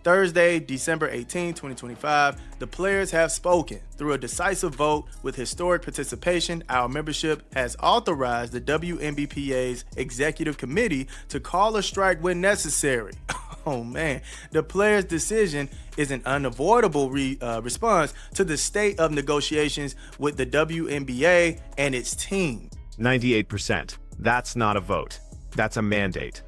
Thursday, December 18, 2025, the players have spoken. Through a decisive vote with historic participation, our membership has authorized the WNBPA's executive committee to call a strike when necessary. Oh man, the players' decision is an unavoidable response to the state of negotiations with the WNBA and its team. 98%. That's not a vote. That's a mandate.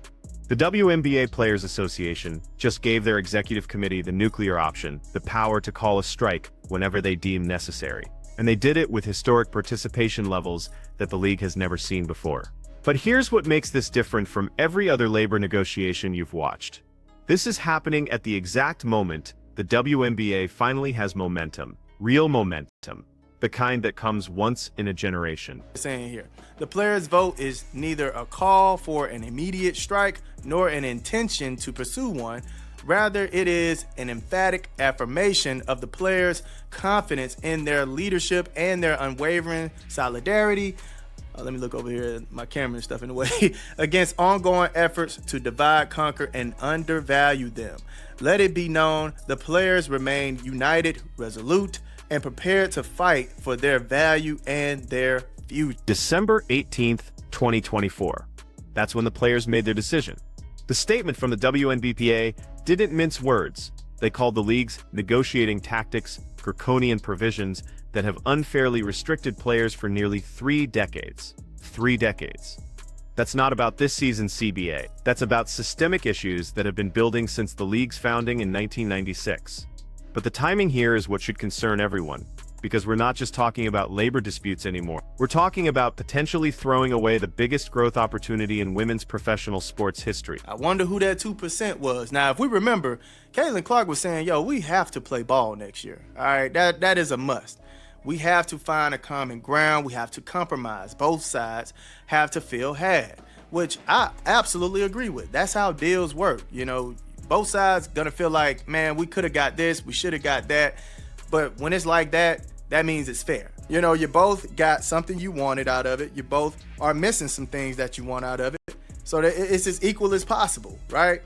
The WNBA Players Association just gave their executive committee the nuclear option, the power to call a strike whenever they deem necessary. And they did it with historic participation levels that the league has never seen before. But here's what makes this different from every other labor negotiation you've watched. This is happening at the exact moment the WNBA finally has momentum, real momentum, the kind that comes once in a generation. Saying here, the players' vote is neither a call for an immediate strike nor an intention to pursue one. Rather, it is an emphatic affirmation of the players' confidence in their leadership and their unwavering solidarity. Let me look over here, my camera and stuff in the way, against ongoing efforts to divide, conquer, and undervalue them. Let it be known, the players remain united, resolute, and prepared to fight for their value and their future. December 18th, 2024. That's when the players made their decision. The statement from the WNBPA didn't mince words. They called the league's negotiating tactics draconian provisions that have unfairly restricted players for nearly 3 decades. 3 decades. That's not about this season's CBA. That's about systemic issues that have been building since the league's founding in 1996. But the timing here is what should concern everyone, because we're not just talking about labor disputes anymore. We're talking about potentially throwing away the biggest growth opportunity in women's professional sports history. I wonder who that 2% was. Now, if we remember, Caitlin Clark was saying, yo, we have to play ball next year. All right, that is a must. We have to find a common ground. We have to compromise. Both sides have to feel had, which I absolutely agree with. That's how deals work. You know, both sides gonna feel like, man, we could have got this, we should have got that. But when it's like that, that means it's fair. You know, you both got something you wanted out of it. You both are missing some things that you want out of it. So that it's as equal as possible, right?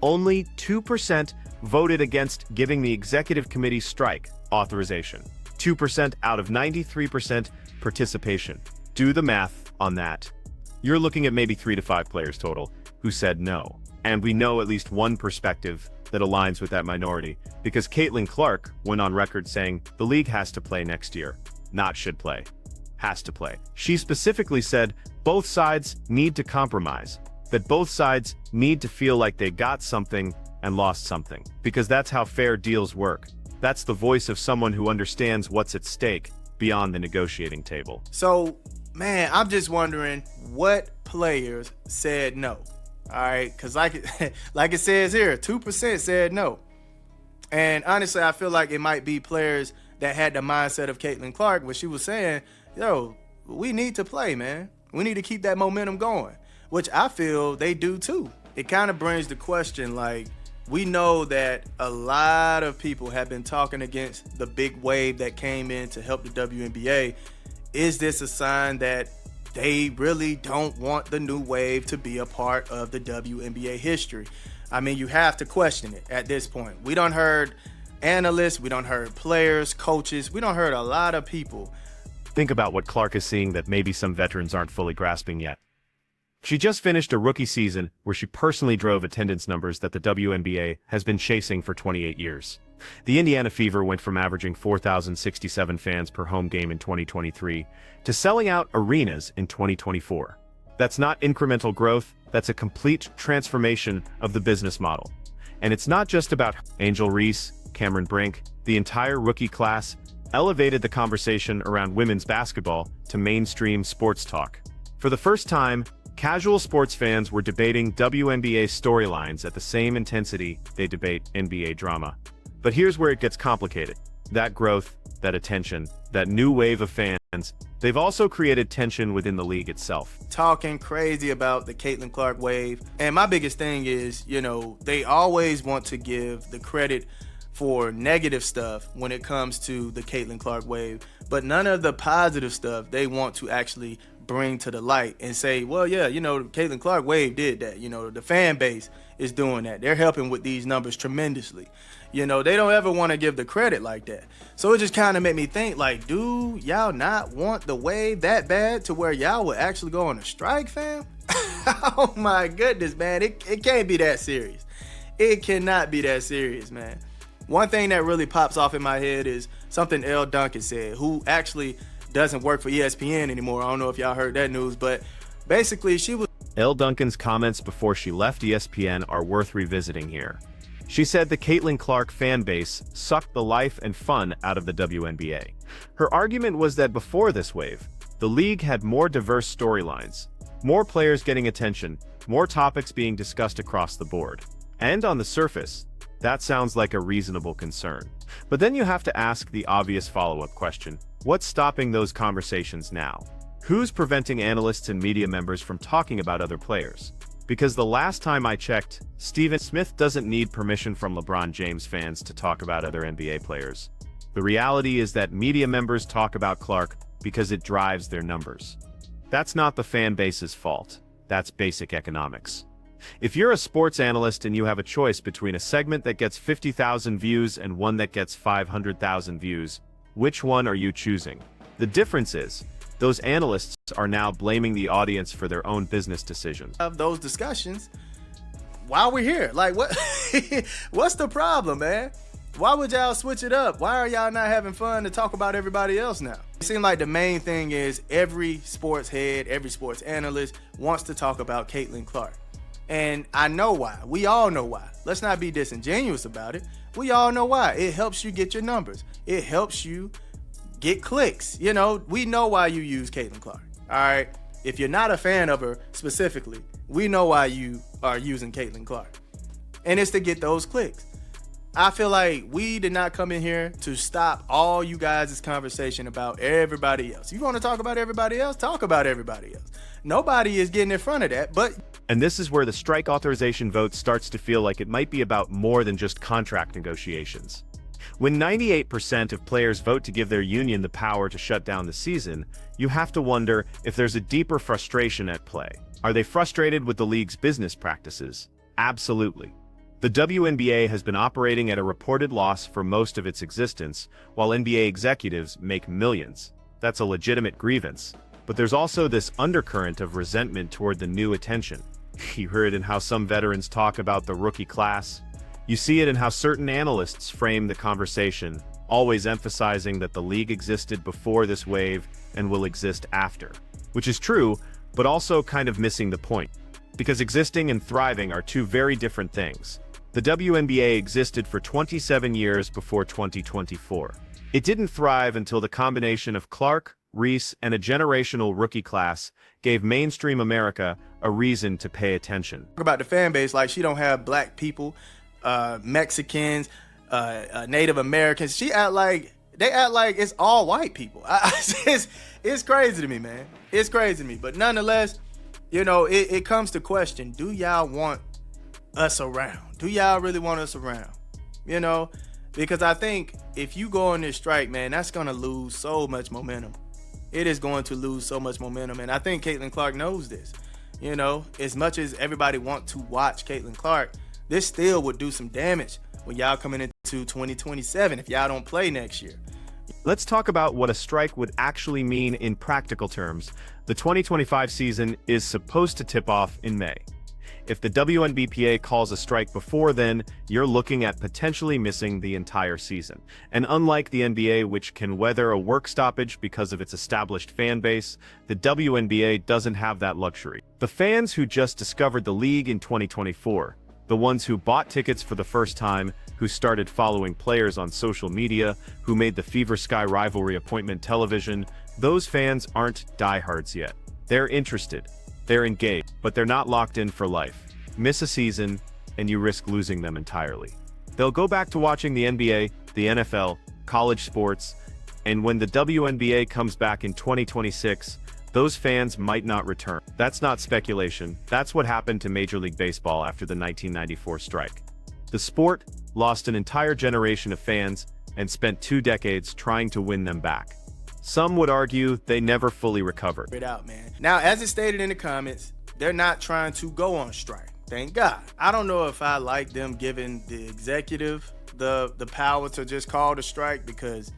Only 2% voted against giving the executive committee strike authorization. 2% out of 93% participation. Do the math on that. You're looking at maybe 3 to 5 players total who said no. And we know at least one perspective that aligns with that minority, because Caitlin Clark went on record saying the league has to play next year, not should play. Has to play. She specifically said both sides need to compromise, that both sides need to feel like they got something and lost something, because that's how fair deals work. That's the voice of someone who understands what's at stake beyond the negotiating table. So, man, I'm just wondering what players said no. All right, because like it says here, 2% said no. And honestly, I feel like it might be players that had the mindset of Caitlin Clark when she was saying, yo, we need to play, man. We need to keep that momentum going, which I feel they do too. It kind of brings the question, like, we know that a lot of people have been talking against the big wave that came in to help the WNBA. Is this a sign that they really don't want the new wave to be a part of the WNBA history? I mean, you have to question it at this point. We done heard analysts, we done heard players, coaches, we done heard a lot of people. Think about what Clark is seeing that maybe some veterans aren't fully grasping yet. She just finished a rookie season where she personally drove attendance numbers that the WNBA has been chasing for 28 years. The Indiana Fever went from averaging 4,067 fans per home game in 2023 to selling out arenas in 2024. That's not incremental growth, that's a complete transformation of the business model. And it's not just about Angel Reese, Cameron Brink, the entire rookie class elevated the conversation around women's basketball to mainstream sports talk. For the first time, casual sports fans were debating WNBA storylines at the same intensity they debate NBA drama. But here's where it gets complicated. That growth, that attention, that new wave of fans, they've also created tension within the league itself. Talking crazy about the Caitlin Clark wave. And my biggest thing is, you know, they always want to give the credit for negative stuff when it comes to the Caitlin Clark wave, but none of the positive stuff they want to actually bring to the light and say, well, yeah, Caitlin Clark Wave did that. The fan base is doing that. They're helping with these numbers tremendously. They don't ever want to give the credit like that. So it just kind of made me think, like, do y'all not want the Wave that bad to where y'all would actually go on a strike, fam? Oh my goodness, man. It can't be that serious. It cannot be that serious, man. One thing that really pops off in my head is something L. Duncan said, who actually doesn't work for ESPN anymore. I don't know if y'all heard that news, but basically she was... L. Duncan's comments before she left ESPN are worth revisiting here. She said the Caitlin Clark fan base sucked the life and fun out of the WNBA. Her argument was that before this wave, the league had more diverse storylines, more players getting attention, more topics being discussed across the board. And on the surface, that sounds like a reasonable concern. But then you have to ask the obvious follow-up question. What's stopping those conversations now? Who's preventing analysts and media members from talking about other players? Because the last time I checked, Stephen Smith doesn't need permission from LeBron James fans to talk about other NBA players. The reality is that media members talk about Clark because it drives their numbers. That's not the fan base's fault. That's basic economics. If you're a sports analyst and you have a choice between a segment that gets 50,000 views and one that gets 500,000 views, which one are you choosing? The difference is, those analysts are now blaming the audience for their own business decisions. Of those discussions while we're here. Like, what? What's the problem, man? Why would y'all switch it up? Why are y'all not having fun to talk about everybody else now? It seems like the main thing is every sports head, every sports analyst wants to talk about Caitlin Clark. And I know why. We all know why. Let's not be disingenuous about it. We all know why. It helps you get your numbers. It helps you get clicks. We know why you use Caitlin Clark. All right. If you're not a fan of her specifically, we know why you are using Caitlin Clark. And it's to get those clicks. I feel like we did not come in here to stop all you guys' conversation about everybody else. You want to talk about everybody else? Talk about everybody else. Nobody is getting in front of that, but... And this is where the strike authorization vote starts to feel like it might be about more than just contract negotiations. When 98% of players vote to give their union the power to shut down the season, you have to wonder if there's a deeper frustration at play. Are they frustrated with the league's business practices? Absolutely. The WNBA has been operating at a reported loss for most of its existence, while NBA executives make millions. That's a legitimate grievance. But there's also this undercurrent of resentment toward the new attention. You hear it in how some veterans talk about the rookie class. You see it in how certain analysts frame the conversation, always emphasizing that the league existed before this wave and will exist after. Which is true, but also kind of missing the point. Because existing and thriving are two very different things. The WNBA existed for 27 years before 2024. It didn't thrive until the combination of Clark, Reese, and a generational rookie class gave mainstream America a reason to pay attention. Talk about the fan base, like she don't have black people, Mexicans, Native Americans. They act like it's all white people. It's crazy to me, man. It's crazy to me. But nonetheless, it comes to question, do y'all want us around? Do y'all really want us around? Because I think if you go on this strike, man, that's going to lose so much momentum. It is going to lose so much momentum. And I think Caitlin Clark knows this. As much as everybody wants to watch Caitlin Clark, this still would do some damage when y'all coming into 2027 if y'all don't play next year. Let's talk about what a strike would actually mean in practical terms. The 2025 season is supposed to tip off in May. If the WNBPA calls a strike before then, you're looking at potentially missing the entire season. And unlike the NBA, which can weather a work stoppage because of its established fan base, the WNBA doesn't have that luxury. The fans who just discovered the league in 2024, the ones who bought tickets for the first time, who started following players on social media, who made the Fever Sky rivalry appointment television, those fans aren't diehards yet. They're interested. They're engaged, but they're not locked in for life. Miss a season, and you risk losing them entirely. They'll go back to watching the NBA, the NFL, college sports, and when the WNBA comes back in 2026, those fans might not return. That's not speculation. That's what happened to Major League Baseball after the 1994 strike. The sport lost an entire generation of fans and spent 2 decades trying to win them back. Some would argue they never fully recovered. It out, man. Now, as it stated in the comments, they're not trying to go on strike. Thank God. I don't know if I like them giving the executive the power to just call the strike, because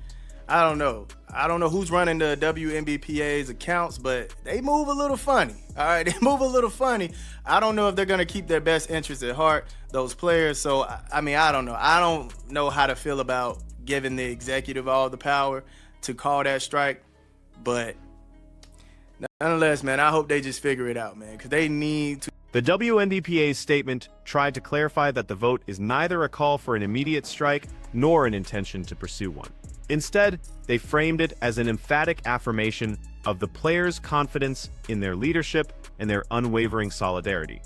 I don't know. I don't know who's running the WNBPA's accounts, but they move a little funny. All right, they move a little funny. I don't know if they're going to keep their best interests at heart, those players. So, I mean, I don't know. I don't know how to feel about giving the executive all the power to call that strike. But nonetheless, man, I hope they just figure it out, man, because they need to. The WNBPA's statement tried to clarify that the vote is neither a call for an immediate strike nor an intention to pursue one. Instead, they framed it as an emphatic affirmation of the players' confidence in their leadership and their unwavering solidarity.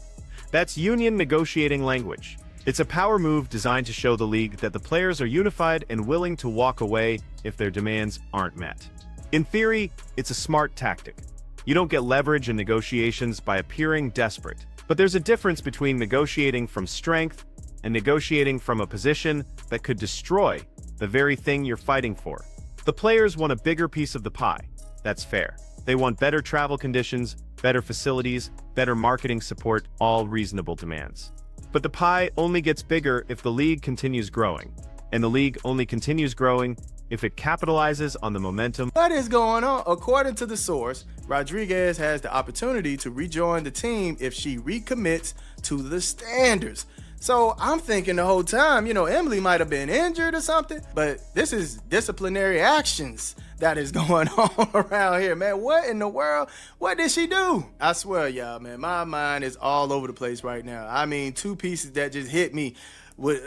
That's union negotiating language. It's a power move designed to show the league that the players are unified and willing to walk away if their demands aren't met. In theory, it's a smart tactic. You don't get leverage in negotiations by appearing desperate. But there's a difference between negotiating from strength and negotiating from a position that could destroy the very thing you're fighting for. The players want a bigger piece of the pie. That's fair. They want better travel conditions, better facilities, better marketing support, all reasonable demands. But the pie only gets bigger if the league continues growing. And the league only continues growing if it capitalizes on the momentum. What is going on? According to the source, Rodriguez has the opportunity to rejoin the team if she recommits to the standards. So I'm thinking the whole time, Emily might have been injured or something, but this is disciplinary actions that is going on around here, man. What in the world? What did she do? I swear, y'all, man, my mind is all over the place right now. I mean, two pieces that just hit me with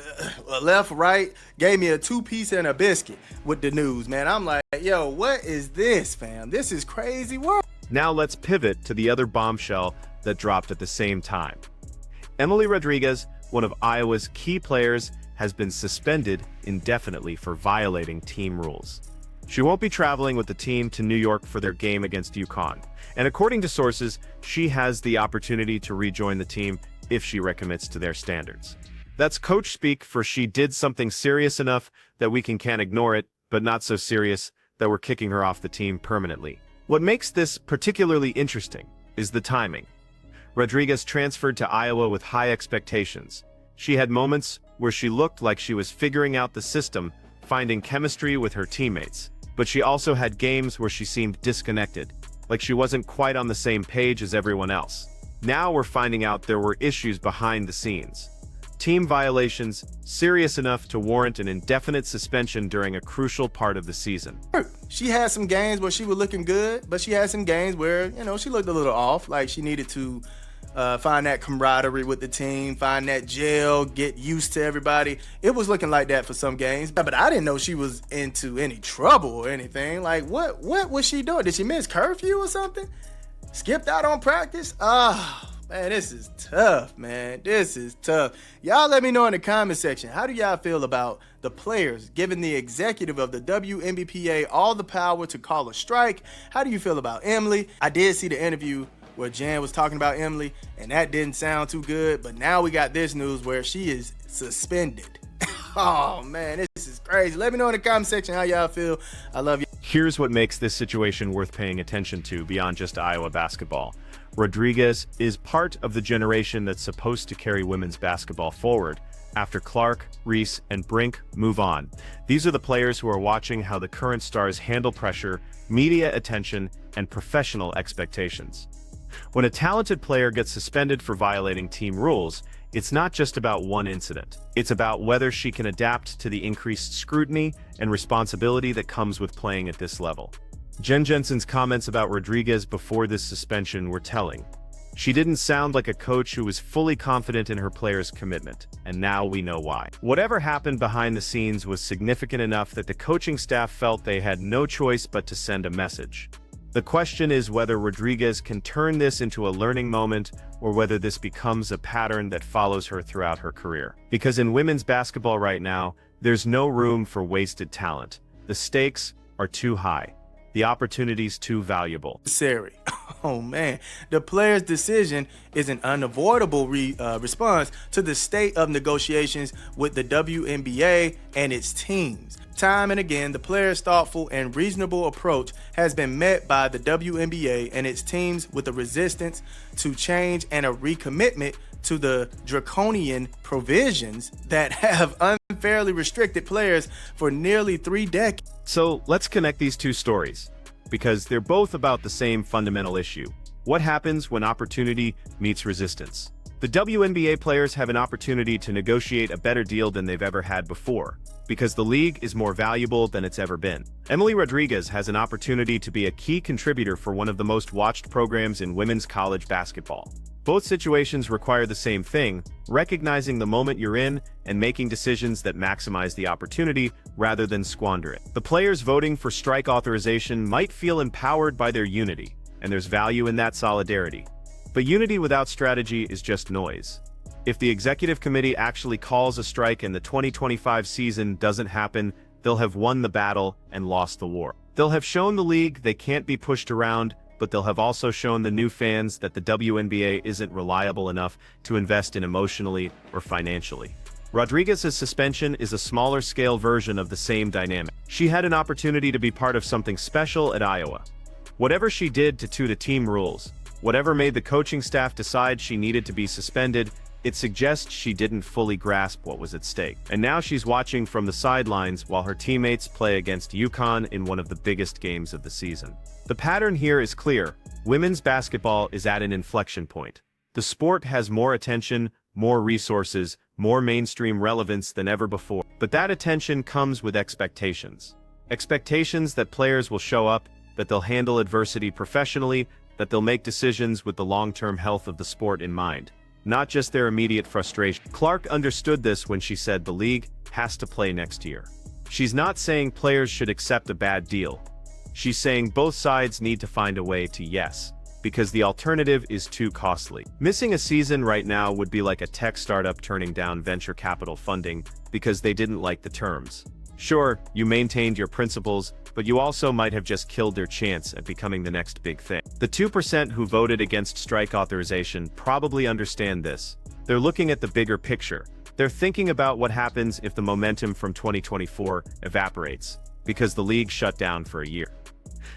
left, right, gave me a two-piece and a biscuit with the news, man. I'm like, yo, what is this, fam? This is crazy work. Now let's pivot to the other bombshell that dropped at the same time. Emily Rodriguez, one of Iowa's key players, has been suspended indefinitely for violating team rules. She won't be traveling with the team to New York for their game against UConn. And according to sources, she has the opportunity to rejoin the team if she recommits to their standards. That's coach speak for she did something serious enough that we can't ignore it, but not so serious that we're kicking her off the team permanently. What makes this particularly interesting is the timing. Rodriguez transferred to Iowa with high expectations. She had moments where she looked like she was figuring out the system, finding chemistry with her teammates. But she also had games where she seemed disconnected, like she wasn't quite on the same page as everyone else. Now we're finding out there were issues behind the scenes. Team violations serious enough to warrant an indefinite suspension during a crucial part of the season. She had some games where she was looking good, but she had some games where, she looked a little off, like she needed to find that camaraderie with the team, find that gel, get used to everybody. It was looking like that for some games, but I didn't know she was into any trouble or anything. Like, what was she doing? Did she miss curfew or something? Skipped out on practice? Man, this is tough, man. This is tough. Y'all let me know in the comment section, how do y'all feel about the players giving the executive of the WNBPA all the power to call a strike? How do you feel about Emily? I did see the interview where Jan was talking about Emily, and that didn't sound too good, but now we got this news where she is suspended. Oh, man, this is crazy. Let me know in the comment section how y'all feel. I love you. Here's what makes this situation worth paying attention to beyond just Iowa basketball. Rodriguez is part of the generation that's supposed to carry women's basketball forward after Clark, Reese, and Brink move on. These are the players who are watching how the current stars handle pressure, media attention, and professional expectations. When a talented player gets suspended for violating team rules, it's not just about one incident. It's about whether she can adapt to the increased scrutiny and responsibility that comes with playing at this level. Jen Jensen's comments about Rodriguez before this suspension were telling. She didn't sound like a coach who was fully confident in her players' commitment, and now we know why. Whatever happened behind the scenes was significant enough that the coaching staff felt they had no choice but to send a message. The question is whether Rodriguez can turn this into a learning moment or whether this becomes a pattern that follows her throughout her career. Because in women's basketball right now, there's no room for wasted talent. The stakes are too high. The opportunity's too valuable. Necessary. Oh man, the player's decision is an unavoidable response to the state of negotiations with the WNBA and its teams. Time and again, the player's thoughtful and reasonable approach has been met by the WNBA and its teams with a resistance to change and a recommitment to the draconian provisions that have unfairly restricted players for nearly 3 decades. So let's connect these two stories, because they're both about the same fundamental issue. What happens when opportunity meets resistance? The WNBA players have an opportunity to negotiate a better deal than they've ever had before, because the league is more valuable than it's ever been. Emily Rodriguez has an opportunity to be a key contributor for one of the most watched programs in women's college basketball. Both situations require the same thing: recognizing the moment you're in and making decisions that maximize the opportunity rather than squander it. The players voting for strike authorization might feel empowered by their unity, and there's value in that solidarity. But unity without strategy is just noise. If the executive committee actually calls a strike and the 2025 season doesn't happen, they'll have won the battle and lost the war. They'll have shown the league they can't be pushed around, but they'll have also shown the new fans that the WNBA isn't reliable enough to invest in emotionally or financially. Rodriguez's suspension is a smaller-scale version of the same dynamic. She had an opportunity to be part of something special at Iowa. Whatever she did to toot a team rules, whatever made the coaching staff decide she needed to be suspended, it suggests she didn't fully grasp what was at stake. And now she's watching from the sidelines while her teammates play against UConn in one of the biggest games of the season. The pattern here is clear. Women's basketball is at an inflection point. The sport has more attention, more resources, more mainstream relevance than ever before. But that attention comes with expectations. Expectations that players will show up, that they'll handle adversity professionally, that they'll make decisions with the long-term health of the sport in mind, not just their immediate frustration. Clark understood this when she said the league has to play next year. She's not saying players should accept a bad deal. She's saying both sides need to find a way to yes, because the alternative is too costly. Missing a season right now would be like a tech startup turning down venture capital funding because they didn't like the terms. Sure, you maintained your principles, but you also might have just killed their chance at becoming the next big thing. The 2% who voted against strike authorization probably understand this. They're looking at the bigger picture. They're thinking about what happens if the momentum from 2024 evaporates, because the league shut down for a year.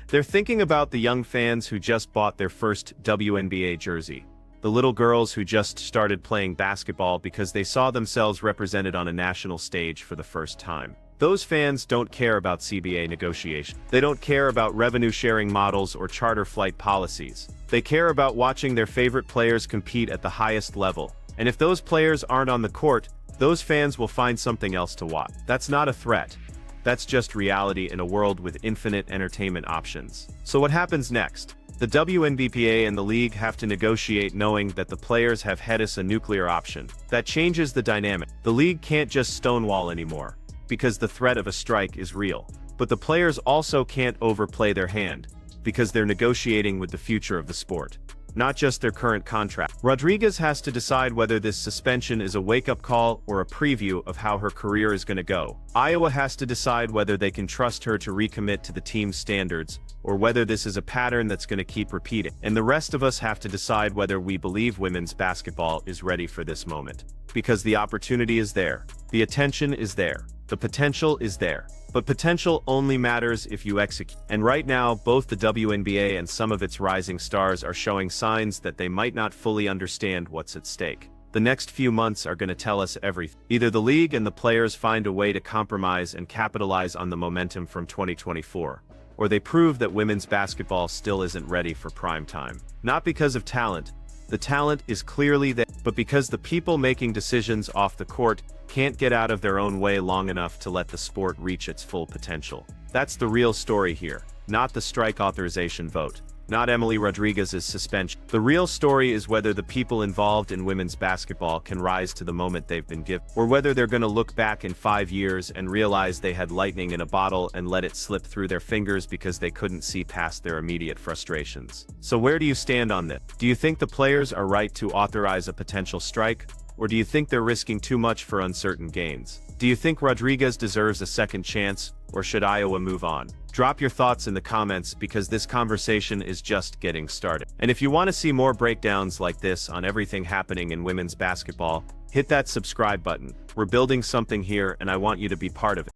They're thinking about the young fans who just bought their first WNBA jersey, the little girls who just started playing basketball because they saw themselves represented on a national stage for the first time. Those fans don't care about CBA negotiation. They don't care about revenue-sharing models or charter flight policies. They care about watching their favorite players compete at the highest level. And if those players aren't on the court, those fans will find something else to watch. That's not a threat. That's just reality in a world with infinite entertainment options. So what happens next? The WNBPA and the league have to negotiate knowing that the players have head us a nuclear option. That changes the dynamic. The league can't just stonewall anymore, because the threat of a strike is real. But the players also can't overplay their hand, because they're negotiating with the future of the sport, not just their current contract. Rodriguez has to decide whether this suspension is a wake-up call or a preview of how her career is going to go. Iowa has to decide whether they can trust her to recommit to the team's standards, or whether this is a pattern that's going to keep repeating. And the rest of us have to decide whether we believe women's basketball is ready for this moment. Because the opportunity is there. The attention is there. The potential is there. But potential only matters if you execute. And right now, both the WNBA and some of its rising stars are showing signs that they might not fully understand what's at stake. The next few months are going to tell us everything. Either the league and the players find a way to compromise and capitalize on the momentum from 2024, or they prove that women's basketball still isn't ready for prime time. Not because of talent. The talent is clearly there, but because the people making decisions off the court can't get out of their own way long enough to let the sport reach its full potential. That's the real story here, not the strike authorization vote, not Emily Rodriguez's suspension. The real story is whether the people involved in women's basketball can rise to the moment they've been given, or whether they're going to look back in 5 years and realize they had lightning in a bottle and let it slip through their fingers because they couldn't see past their immediate frustrations. So where do you stand on this? Do you think the players are right to authorize a potential strike? Or do you think they're risking too much for uncertain gains? Do you think Rodriguez deserves a second chance, or should Iowa move on? Drop your thoughts in the comments because this conversation is just getting started. And if you want to see more breakdowns like this on everything happening in women's basketball, hit that subscribe button. We're building something here and I want you to be part of it.